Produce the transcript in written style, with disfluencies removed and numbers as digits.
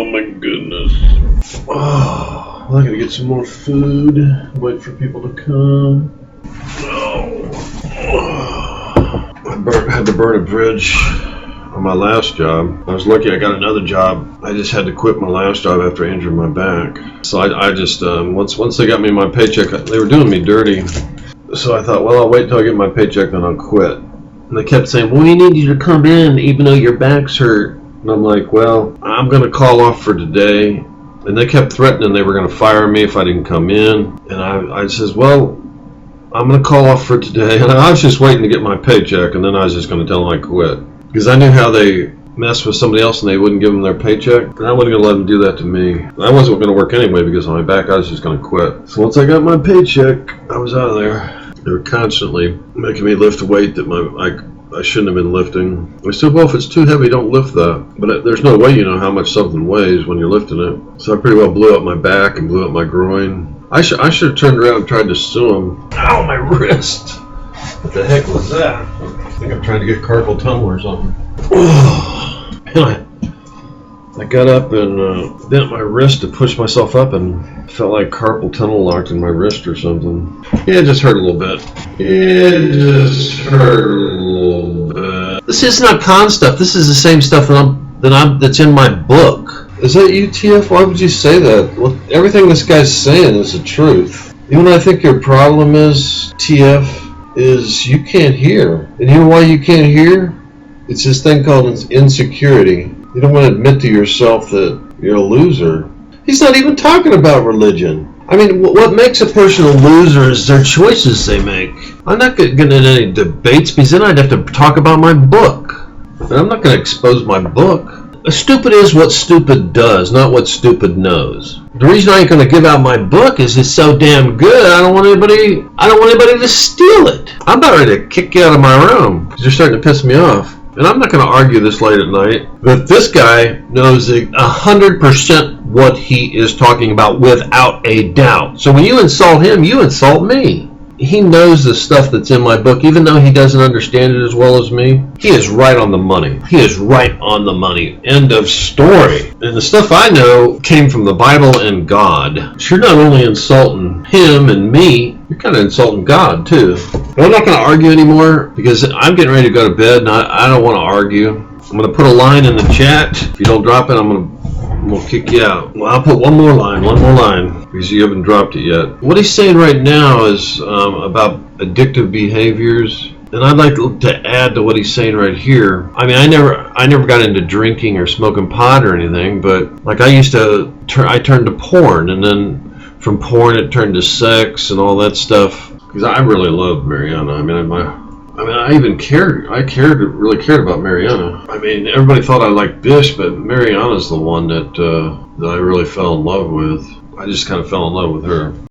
Oh my goodness. Oh, I gotta get some more food. Wait for people to come. I had to burn a bridge on my last job. I was lucky I got another job. I just had to quit my last job after I injured my back. So I just, once they got me my paycheck, they were doing me dirty. So I thought, well, I'll wait till I get my paycheck, then I'll quit. And they kept saying, well, we need you to come in even though your back's hurt. And I'm like, well, I'm going to call off for today. And they kept threatening they were going to fire me if I didn't come in. And I says, well, I'm going to call off for today. And I was just waiting to get my paycheck, and then I was just going to tell them I quit. Because I knew how they messed with somebody else and they wouldn't give them their paycheck. And I wasn't going to let them do that to me. I wasn't going to work anyway because on my back I was just going to quit. So once I got my paycheck, I was out of there. They were constantly making me lift a weight that I shouldn't have been lifting. I said, well, if it's too heavy, don't lift that. But there's no way you know how much something weighs when you're lifting it. So I pretty well blew up my back and blew up my groin. I should have turned around and tried to sue him. Ow, my wrist. What the heck was that? I think I'm trying to get carpal tunnel or something. I got up and bent my wrist to push myself up and felt like carpal tunnel locked in my wrist or something. Yeah, it just hurt a little bit. This is not con stuff. This is the same stuff that's in my book. Is that you, TF? Why would you say that? Well, everything this guy's saying is the truth. You know what I think your problem is, TF? Is you can't hear. And you know why you can't hear? It's this thing called insecurity. You don't want to admit to yourself that you're a loser. He's not even talking about religion. I mean, what makes a person a loser is their choices they make. I'm not getting into any debates because then I'd have to talk about my book. And I'm not going to expose my book. Stupid is what stupid does, not what stupid knows. The reason I ain't going to give out my book is it's so damn good. I don't want anybody to steal it. I'm about ready to kick you out of my room because you're starting to piss me off. And I'm not going to argue this late at night, but this guy knows 100% what he is talking about without a doubt. So when you insult him, you insult me. He knows the stuff that's in my book, even though he doesn't understand it as well as me. He is right on the money. He is right on the money. End of story. And the stuff I know came from the Bible and God. So you're not only insulting him and me, you're kind of insulting God too. But I'm not going to argue anymore because I'm getting ready to go to bed and I don't want to argue. I'm going to put a line in the chat. If you don't drop it, I'm going to kick you out. Well, I'll put one more line, because you haven't dropped it yet. What he's saying right now is about addictive behaviors, and I'd like to add to what he's saying right here. I mean, I never got into drinking or smoking pot or anything, but like I turned to porn, and then from porn it turned to sex and all that stuff. Because I really loved Mariana. I really cared about Mariana. I mean, everybody thought I liked Bish, but Mariana's the one that I really fell in love with. I just kind of fell in love with her.